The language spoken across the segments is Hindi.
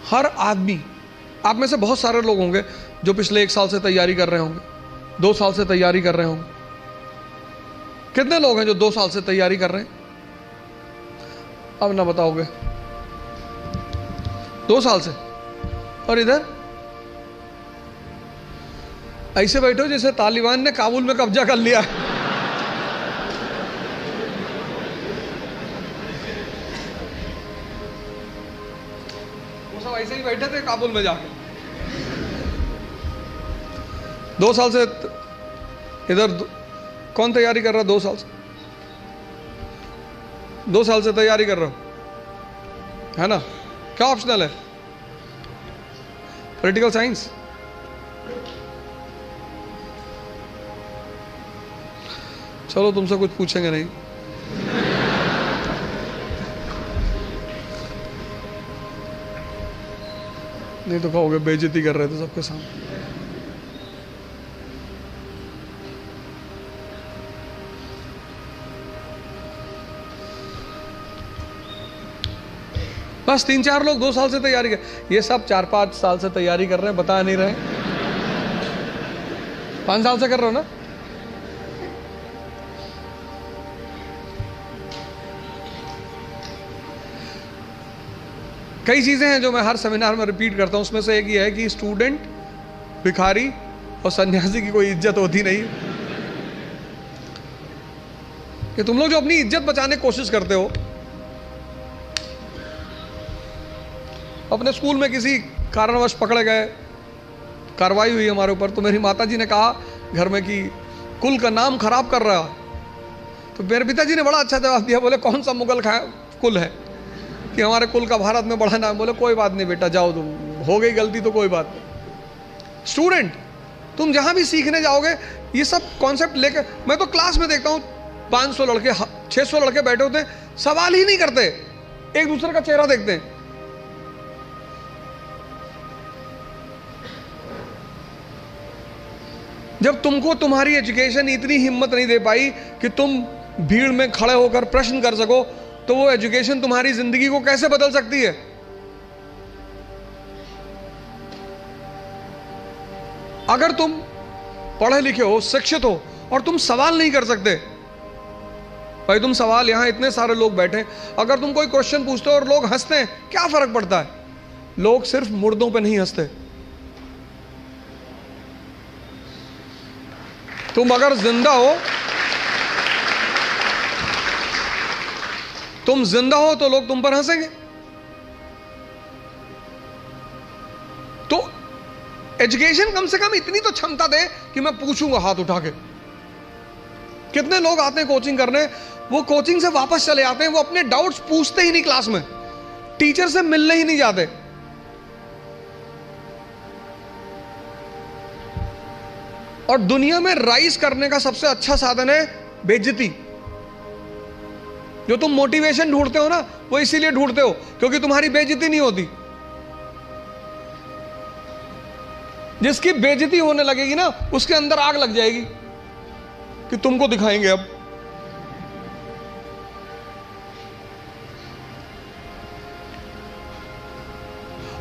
हर आदमी, आप में से बहुत सारे लोग होंगे जो पिछले 1 साल से तैयारी कर रहे होंगे, 2 साल से तैयारी कर रहे होंगे। कितने लोग हैं जो 2 साल से तैयारी कर रहे हैं? अब ना बताओगे। 2 साल से। और इधर ऐसे बैठे हो जैसे तालिबान ने काबुल में कब्जा कर लिया। वो सब ऐसे ही बैठे थे काबुल में जाके। 2 साल से इधर कौन तैयारी कर रहा है? 2 साल से, 2 साल से तैयारी कर रहा हो, है ना? क्या ऑप्शनल है? Political science. चलो तुमसे कुछ पूछेंगे नहीं। नहीं तो कहोगे बेइज्जती कर रहे थे सबके सामने। बस 3-4 लोग 2 साल से तैयारी कर, ये सब 4-5 साल से तैयारी कर रहे हैं, बता नहीं रहे। 5 साल से कर रहे हो ना? कई चीजें हैं जो मैं हर सेमिनार में रिपीट करता हूं, उसमें से एक ये है कि स्टूडेंट, भिखारी और सन्यासी की कोई इज्जत होती नहीं। कि तुम लोग जो अपनी इज्जत बचाने की कोशिश करते हो, अपने स्कूल में किसी कारणवश पकड़े गए, कार्रवाई हुई हमारे ऊपर, तो मेरी माताजी ने कहा घर में कि कुल का नाम खराब कर रहा। तो मेरे पिताजी ने बड़ा अच्छा जवाब दिया, बोले कौन सा मुगल कुल है कि हमारे कुल का भारत में बड़ा नाम। बोले कोई बात नहीं बेटा, जाओ, तुम हो गई गलती तो कोई बात नहीं। स्टूडेंट, तुम जहां भी सीखने जाओगे ये सब कॉन्सेप्ट लेकर, मैं तो क्लास में देखता हूं 500 लड़के 600 लड़के बैठे होते हैं, सवाल ही नहीं करते, एक दूसरे का चेहरा देखते हैं। जब तुमको तुम्हारी एजुकेशन इतनी हिम्मत नहीं दे पाई कि तुम भीड़ में खड़े होकर प्रश्न कर सको, तो वो एजुकेशन तुम्हारी जिंदगी को कैसे बदल सकती है? अगर तुम पढ़े लिखे हो, शिक्षित हो और तुम सवाल नहीं कर सकते, भाई तुम सवाल, यहां इतने सारे लोग बैठे, अगर तुम कोई क्वेश्चन पूछते हो और लोग हंसते हैं, क्या फर्क पड़ता है? लोग सिर्फ मुर्दों पे नहीं हंसते। तुम अगर जिंदा हो, तुम जिंदा हो तो लोग तुम पर हंसेंगे। तो एजुकेशन कम से कम इतनी तो क्षमता दे कि मैं पूछूंगा हाथ उठा के। कितने लोग आते हैं कोचिंग करने, वो कोचिंग से वापस चले आते हैं, वो अपने डाउट्स पूछते ही नहीं क्लास में, टीचर से मिलने ही नहीं जाते। और दुनिया में राइज करने का सबसे अच्छा साधन है बेइज्जती। जो तुम मोटिवेशन ढूंढते हो ना, वो इसीलिए ढूंढते हो क्योंकि तुम्हारी बेइज्जती नहीं होती। जिसकी बेइज्जती होने लगेगी ना, उसके अंदर आग लग जाएगी कि तुमको दिखाएंगे अब।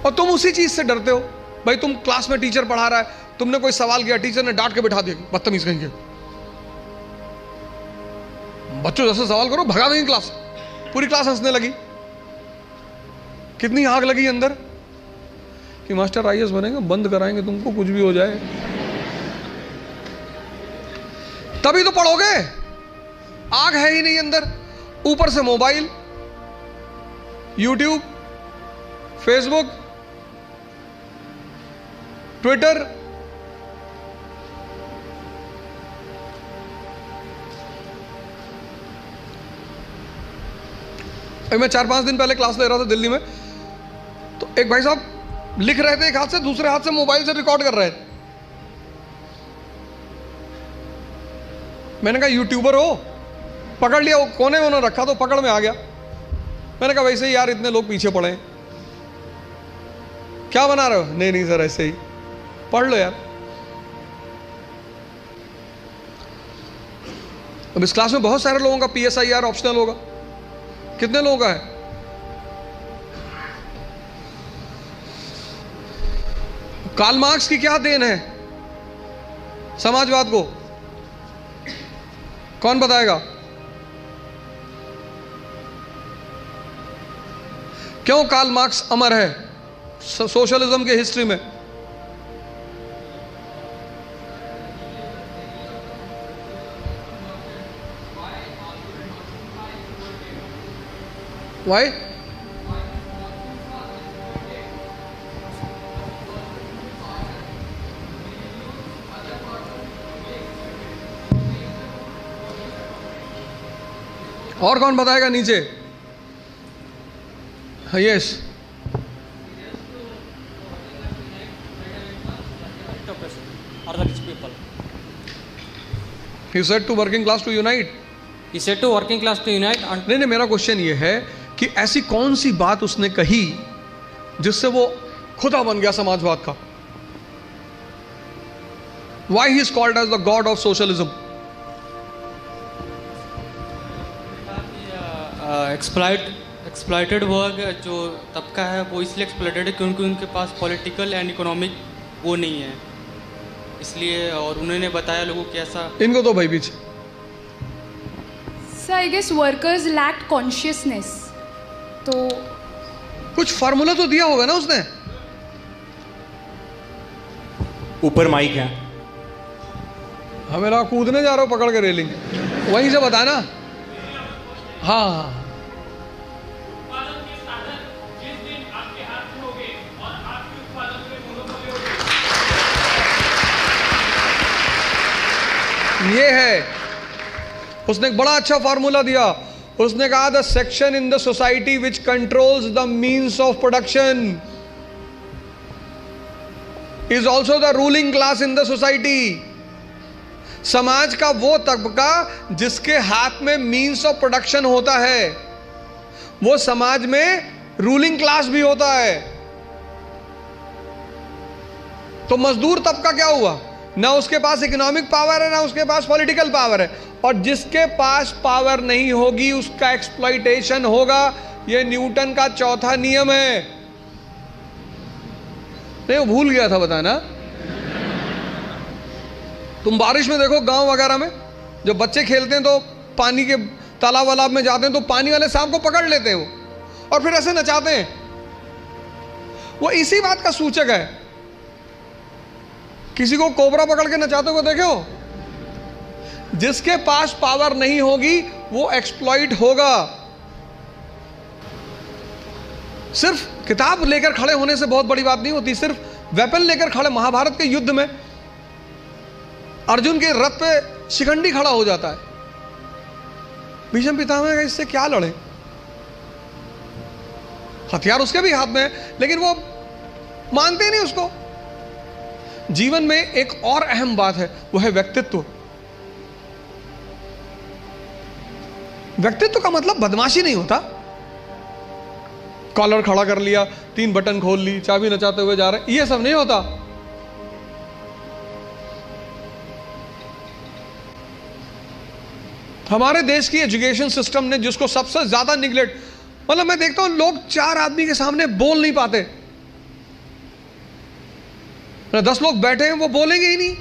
और तुम उसी चीज से डरते हो। भाई तुम क्लास में टीचर पढ़ा रहा है, तुमने कोई सवाल किया, टीचर ने डांट के बिठा दिया, बदतमीज कहेंगे, बच्चों जैसे सवाल करो, भगा देंगे क्लास। पूरी क्लास हंसने लगी। कितनी आग लगी अंदर कि मास्टर आईएएस बनेंगे, बंद कराएंगे तुमको, कुछ भी हो जाए। तभी तो पढ़ोगे, आग है ही नहीं अंदर। ऊपर से मोबाइल, यूट्यूब, फेसबुक, ट्विटर, मैं 4-5 दिन पहले क्लास ले रहा था दिल्ली में, तो एक भाई साहब लिख रहे थे एक हाथ से, दूसरे हाथ से मोबाइल से रिकॉर्ड कर रहे थे। मैंने कहा यूट्यूबर हो? पकड़ लिया, वो कोने में उन्होंने रखा तो पकड़ में आ गया। मैंने कहा वैसे ही यार इतने लोग पीछे पड़े हैं, क्या बना रहे हो? नहीं नहीं सर ऐसे ही, पढ़ लो यार। अब इस क्लास में बहुत सारे लोगों का PSIR ऑप्शनल होगा। कितने लोगों का है? कार्ल मार्क्स की क्या देन है समाजवाद को? कौन बताएगा? क्यों कार्ल मार्क्स अमर है सोशलिज्म के हिस्ट्री में? वाई? और कौन बताएगा नीचे? Yes, or the rich people. he said to working class to unite. He said to working class to unite and नहीं, मेरा क्वेश्चन ये है कि ऐसी कौन सी बात उसने कही जिससे वो खुदा बन गया समाजवाद का? Why he is called as the god of socialism? Exploited वर्ग जो तबका है वो इसलिए एक्सप्लॉइटेड है क्योंकि उनके पास पॉलिटिकल एंड इकोनॉमिक वो नहीं है, इसलिए। और उन्होंने बताया लोगों को ऐसा। इनको तो भाई पीछे। Sir I guess workers lack consciousness, तो कुछ फार्मूला तो दिया होगा ना उसने। ऊपर माइक है। हाँ, मेरा कूदने जा रहा हूँ पकड़ के रेलिंग, वहीं से बताना। हाँ, ये है। उसने एक बड़ा अच्छा फार्मूला दिया। उसने कहा the section in the society which controls the means of production is also the ruling class in the society. समाज का वो तबका जिसके हाथ में मीन्स ऑफ प्रोडक्शन होता है वो समाज में रूलिंग क्लास भी होता है। तो मजदूर तबका क्या हुआ? ना उसके पास इकोनॉमिक पावर है, ना उसके पास पॉलिटिकल पावर है, और जिसके पास पावर नहीं होगी उसका एक्सप्लॉइटेशन होगा। यह न्यूटन का चौथा नियम है। नहीं, वो भूल गया था बताना। तुम बारिश में देखो गांव वगैरह में जब बच्चे खेलते हैं तो पानी के तालाब वालाब में जाते हैं तो पानी वाले सांप को पकड़ लेते हैं वो, और फिर ऐसे नचाते हैं। वो इसी बात का सूचक है। किसी को कोबरा पकड़ के नचाते हुए देखे हो? जिसके पास पावर नहीं होगी वो एक्सप्लॉइट होगा। सिर्फ किताब लेकर खड़े होने से बहुत बड़ी बात नहीं होती। सिर्फ वेपन लेकर खड़े, महाभारत के युद्ध में अर्जुन के रथ पे शिखंडी खड़ा हो जाता है। भीष्म पितामह इससे क्या लड़े? हथियार उसके भी हाथ में है, लेकिन वो मानते नहीं उसको। जीवन में एक और अहम बात है, वो है व्यक्तित्व। व्यक्तित्व का मतलब बदमाशी नहीं होता। कॉलर खड़ा कर लिया, 3 बटन खोल ली, चाबी नचाते हुए जा रहे, ये सब नहीं होता। हमारे देश की एजुकेशन सिस्टम ने जिसको सबसे ज्यादा निगलेक्ट, मतलब मैं देखता हूं लोग 4 आदमी के सामने बोल नहीं पाते। 10 लोग बैठे हैं वो बोलेंगे ही नहीं।